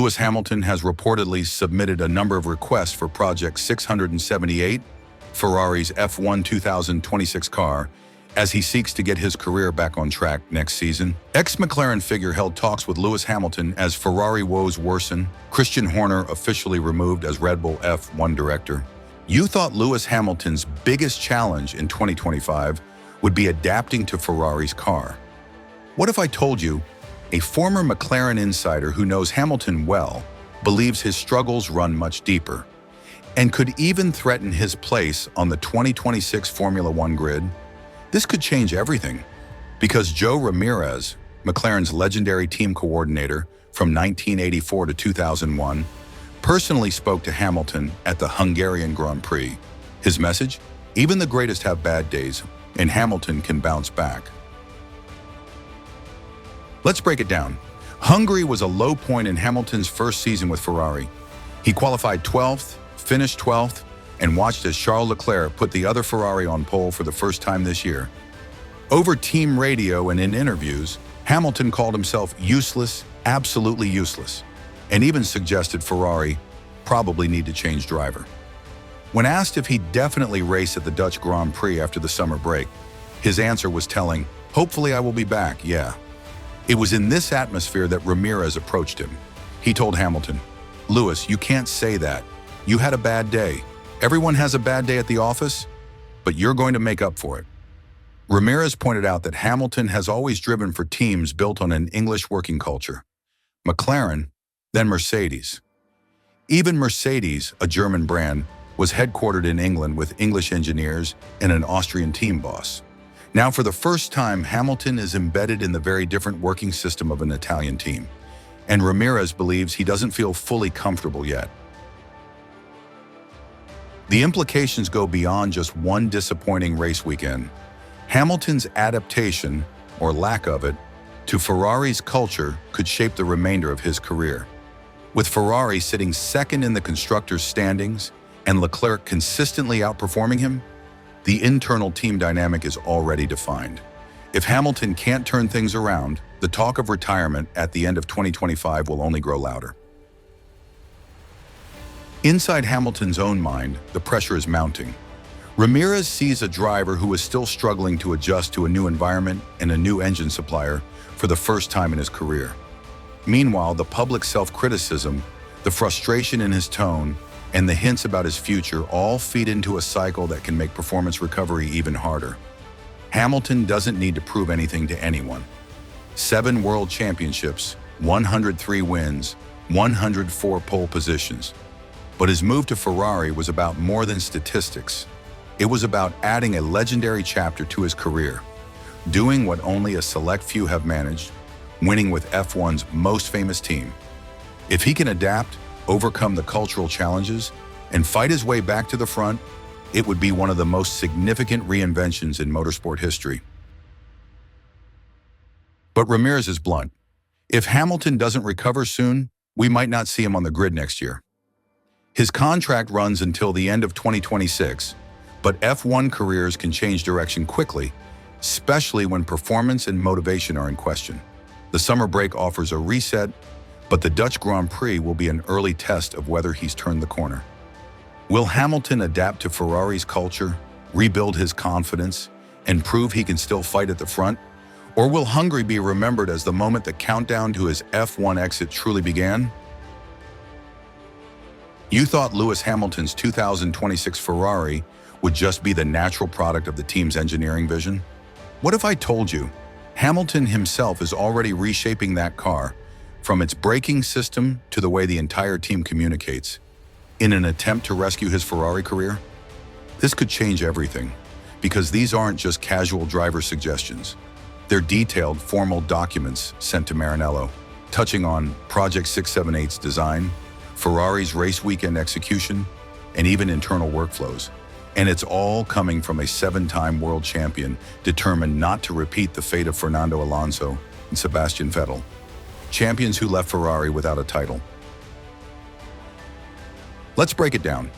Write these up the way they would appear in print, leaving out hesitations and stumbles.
Lewis Hamilton has reportedly submitted a number of requests for Project 678, Ferrari's F1 2026 car, as he seeks to get his career back on track next season. Ex-McLaren figure held talks with Lewis Hamilton as Ferrari woes worsen, Christian Horner officially removed as Red Bull F1 director. You thought Lewis Hamilton's biggest challenge in 2025 would be adapting to Ferrari's car. What if I told you a former McLaren insider who knows Hamilton well believes his struggles run much deeper and could even threaten his place on the 2026 Formula One grid? This could change everything, because Jo Ramirez, McLaren's legendary team coordinator from 1984 to 2001, personally spoke to Hamilton at the Hungarian Grand Prix. His message? Even the greatest have bad days, and Hamilton can bounce back. Let's break it down. Hungary was a low point in Hamilton's first season with Ferrari. He qualified 12th, finished 12th, and watched as Charles Leclerc put the other Ferrari on pole for the first time this year. Over team radio and in interviews, Hamilton called himself useless, absolutely useless, and even suggested Ferrari probably need to change driver. When asked if he'd definitely race at the Dutch Grand Prix after the summer break, his answer was telling, "Hopefully I will be back, yeah." It was in this atmosphere that Ramirez approached him. He told Hamilton, "Lewis, you can't say that. You had a bad day. Everyone has a bad day at the office, but you're going to make up for it." Ramirez pointed out that Hamilton has always driven for teams built on an English working culture. McLaren, then Mercedes. Even Mercedes, a German brand, was headquartered in England with English engineers and an Austrian team boss. Now, for the first time, Hamilton is embedded in the very different working system of an Italian team, and Ramirez believes he doesn't feel fully comfortable yet. The implications go beyond just one disappointing race weekend. Hamilton's adaptation, or lack of it, to Ferrari's culture could shape the remainder of his career. With Ferrari sitting second in the Constructors' standings and Leclerc consistently outperforming him, the internal team dynamic is already defined. If Hamilton can't turn things around, the talk of retirement at the end of 2025 will only grow louder. Inside Hamilton's own mind, the pressure is mounting. Ramirez sees a driver who is still struggling to adjust to a new environment and a new engine supplier for the first time in his career. Meanwhile, the public self-criticism, the frustration in his tone, and the hints about his future all feed into a cycle that can make performance recovery even harder. Hamilton doesn't need to prove anything to anyone. 7 world championships, 103 wins, 104 pole positions. But his move to Ferrari was about more than statistics. It was about adding a legendary chapter to his career, doing what only a select few have managed, winning with F1's most famous team. If he can adapt, overcome the cultural challenges, and fight his way back to the front, it would be one of the most significant reinventions in motorsport history. But Ramirez is blunt. If Hamilton doesn't recover soon, we might not see him on the grid next year. His contract runs until the end of 2026, but F1 careers can change direction quickly, especially when performance and motivation are in question. The summer break offers a reset, but the Dutch Grand Prix will be an early test of whether he's turned the corner. Will Hamilton adapt to Ferrari's culture, rebuild his confidence, and prove he can still fight at the front? Or will Hungary be remembered as the moment the countdown to his F1 exit truly began? You thought Lewis Hamilton's 2026 Ferrari would just be the natural product of the team's engineering vision? What if I told you Hamilton himself is already reshaping that car, from its braking system to the way the entire team communicates, in an attempt to rescue his Ferrari career? This could change everything, because these aren't just casual driver suggestions. They're detailed, formal documents sent to Maranello, touching on Project 678's design, Ferrari's race weekend execution, and even internal workflows. And it's all coming from a 7-time world champion determined not to repeat the fate of Fernando Alonso and Sebastian Vettel, champions who left Ferrari without a title. Let's break it down.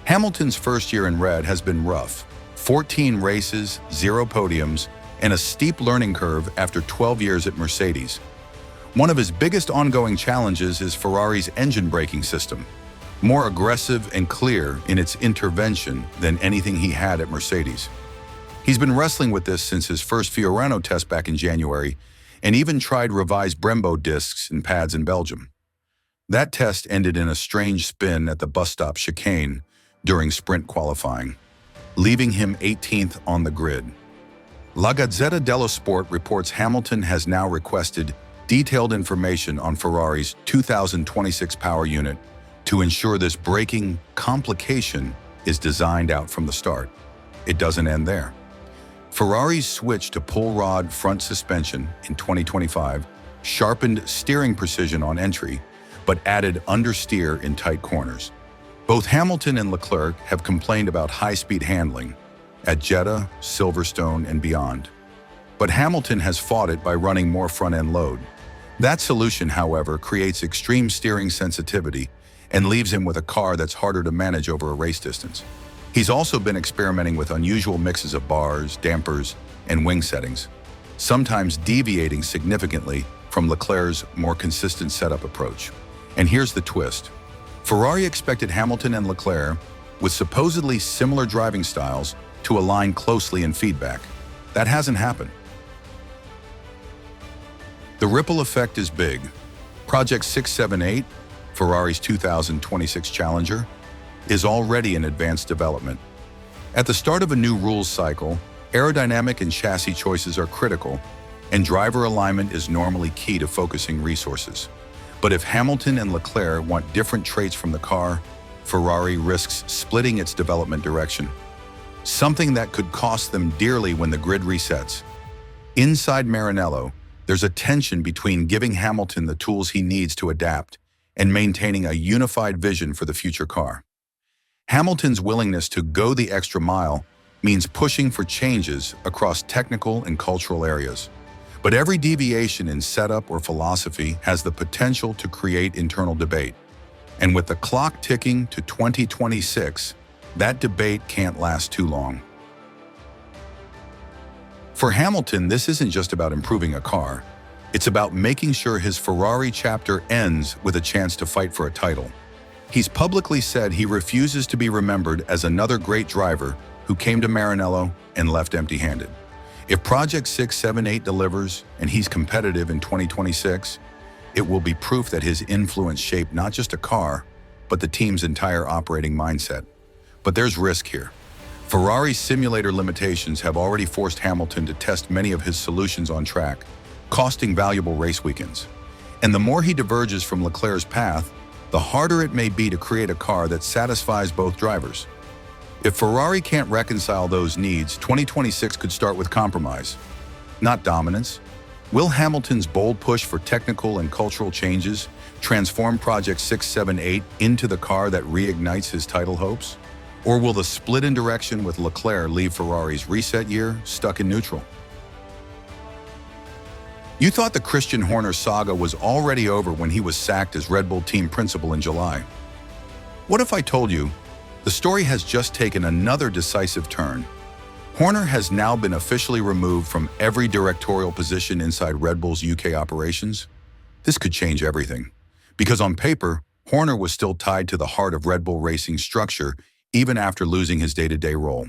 Hamilton's first year in red has been rough. 14 races, 0 podiums, and a steep learning curve after 12 years at Mercedes. One of his biggest ongoing challenges is Ferrari's engine braking system, more aggressive and clear in its intervention than anything he had at Mercedes. He's been wrestling with this since his first Fiorano test back in January, and even tried revised Brembo discs and pads in Belgium. That test ended in a strange spin at the bus stop chicane during sprint qualifying, leaving him 18th on the grid. La Gazzetta dello Sport reports Hamilton has now requested detailed information on Ferrari's 2026 power unit to ensure this braking complication is designed out from the start. It doesn't end there. Ferrari's switch to pull rod front suspension in 2025 sharpened steering precision on entry, but added understeer in tight corners. Both Hamilton and Leclerc have complained about high-speed handling at Jeddah, Silverstone, and beyond. But Hamilton has fought it by running more front-end load. That solution, however, creates extreme steering sensitivity and leaves him with a car that's harder to manage over a race distance. He's also been experimenting with unusual mixes of bars, dampers, and wing settings, sometimes deviating significantly from Leclerc's more consistent setup approach. And here's the twist. Ferrari expected Hamilton and Leclerc, with supposedly similar driving styles, to align closely in feedback. That hasn't happened. The ripple effect is big. Project 678, Ferrari's 2026 Challenger, is already in advanced development. At the start of a new rules cycle, aerodynamic and chassis choices are critical, and driver alignment is normally key to focusing resources. But if Hamilton and Leclerc want different traits from the car, Ferrari risks splitting its development direction, something that could cost them dearly when the grid resets. Inside Maranello, there's a tension between giving Hamilton the tools he needs to adapt and maintaining a unified vision for the future car. Hamilton's willingness to go the extra mile means pushing for changes across technical and cultural areas. But every deviation in setup or philosophy has the potential to create internal debate. And with the clock ticking to 2026, that debate can't last too long. For Hamilton, this isn't just about improving a car. It's about making sure his Ferrari chapter ends with a chance to fight for a title. He's publicly said he refuses to be remembered as another great driver who came to Maranello and left empty-handed. If Project 678 delivers and he's competitive in 2026, it will be proof that his influence shaped not just a car, but the team's entire operating mindset. But there's risk here. Ferrari's simulator limitations have already forced Hamilton to test many of his solutions on track, costing valuable race weekends. And the more he diverges from Leclerc's path, the harder it may be to create a car that satisfies both drivers. If Ferrari can't reconcile those needs, 2026 could start with compromise, not dominance. Will Hamilton's bold push for technical and cultural changes transform Project 678 into the car that reignites his title hopes? Or will the split in direction with Leclerc leave Ferrari's reset year stuck in neutral? You thought the Christian Horner saga was already over when he was sacked as Red Bull team principal in July. What if I told you the story has just taken another decisive turn? Horner has now been officially removed from every directorial position inside Red Bull's UK operations. This could change everything, because on paper, Horner was still tied to the heart of Red Bull Racing's structure even after losing his day-to-day role.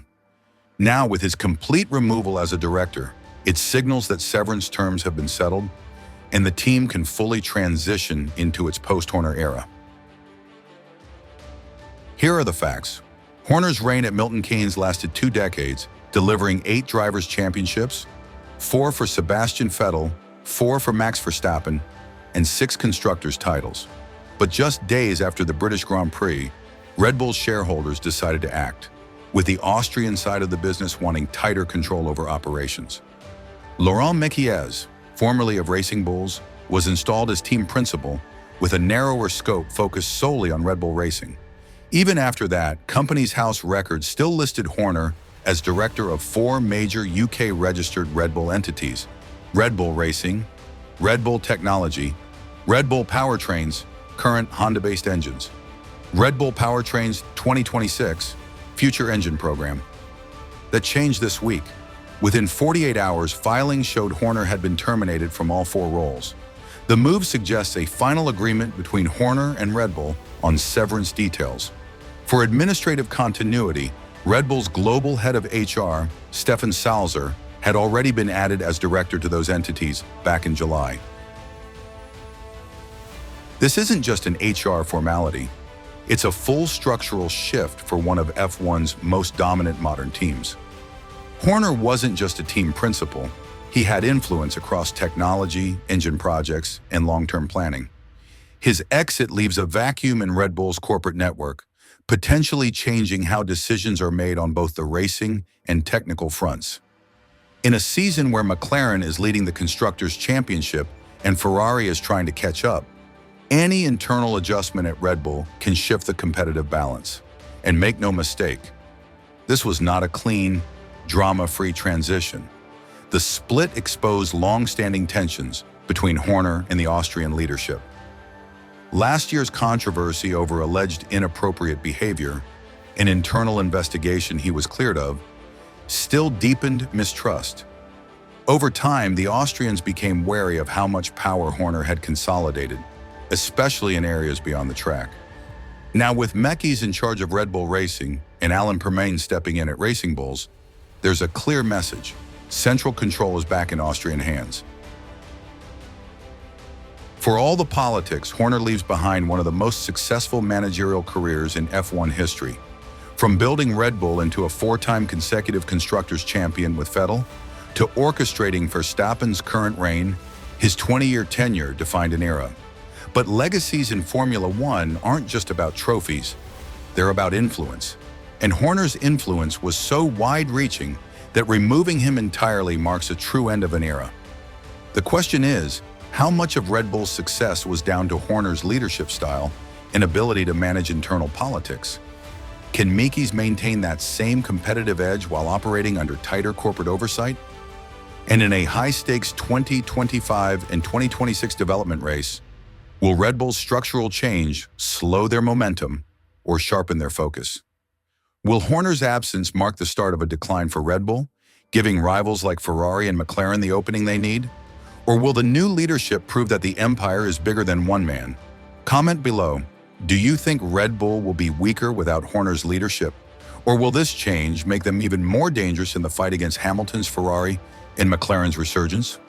Now, with his complete removal as a director, it signals that severance terms have been settled and the team can fully transition into its post-Horner era. Here are the facts. Horner's reign at Milton Keynes lasted 2 decades, delivering 8 drivers' championships, 4 for Sebastian Vettel, 4 for Max Verstappen, and 6 Constructors titles. But just days after the British Grand Prix, Red Bull's shareholders decided to act, with the Austrian side of the business wanting tighter control over operations. Laurent Mekies, formerly of Racing Bulls, was installed as team principal with a narrower scope focused solely on Red Bull Racing. Even after that, Companies House records still listed Horner as director of 4 major UK-registered Red Bull entities: Red Bull Racing, Red Bull Technology, Red Bull Powertrains, current Honda-based engines, Red Bull Powertrains 2026, Future Engine Program. That changed this week. Within 48 hours, filings showed Horner had been terminated from all 4 roles. The move suggests a final agreement between Horner and Red Bull on severance details. For administrative continuity, Red Bull's global head of HR, Stefan Salzer, had already been added as director to those entities back in July. This isn't just an HR formality. It's a full structural shift for one of F1's most dominant modern teams. Horner wasn't just a team principal. He had influence across technology, engine projects, and long-term planning. His exit leaves a vacuum in Red Bull's corporate network, potentially changing how decisions are made on both the racing and technical fronts. In a season where McLaren is leading the Constructors' Championship and Ferrari is trying to catch up, any internal adjustment at Red Bull can shift the competitive balance. And make no mistake, this was not a clean, drama-free transition. The split exposed long-standing tensions between Horner and the Austrian leadership. Last year's controversy over alleged inappropriate behavior, an internal investigation he was cleared of, still deepened mistrust. Over time, the Austrians became wary of how much power Horner had consolidated, especially in areas beyond the track. Now, with Mekis in charge of Red Bull Racing and Alan Permane stepping in at Racing Bulls, there's a clear message. Central control is back in Austrian hands. For all the politics, Horner leaves behind one of the most successful managerial careers in F1 history. From building Red Bull into a 4-time consecutive Constructors champion with Vettel, to orchestrating Verstappen's current reign, his 20-year tenure defined an era. But legacies in Formula One aren't just about trophies, they're about influence. And Horner's influence was so wide-reaching that removing him entirely marks a true end of an era. The question is, how much of Red Bull's success was down to Horner's leadership style and ability to manage internal politics? Can Mekis maintain that same competitive edge while operating under tighter corporate oversight? And in a high-stakes 2025 and 2026 development race, will Red Bull's structural change slow their momentum or sharpen their focus? Will Horner's absence mark the start of a decline for Red Bull, giving rivals like Ferrari and McLaren the opening they need? Or will the new leadership prove that the empire is bigger than one man? Comment below. Do you think Red Bull will be weaker without Horner's leadership? Or will this change make them even more dangerous in the fight against Hamilton's Ferrari and McLaren's resurgence?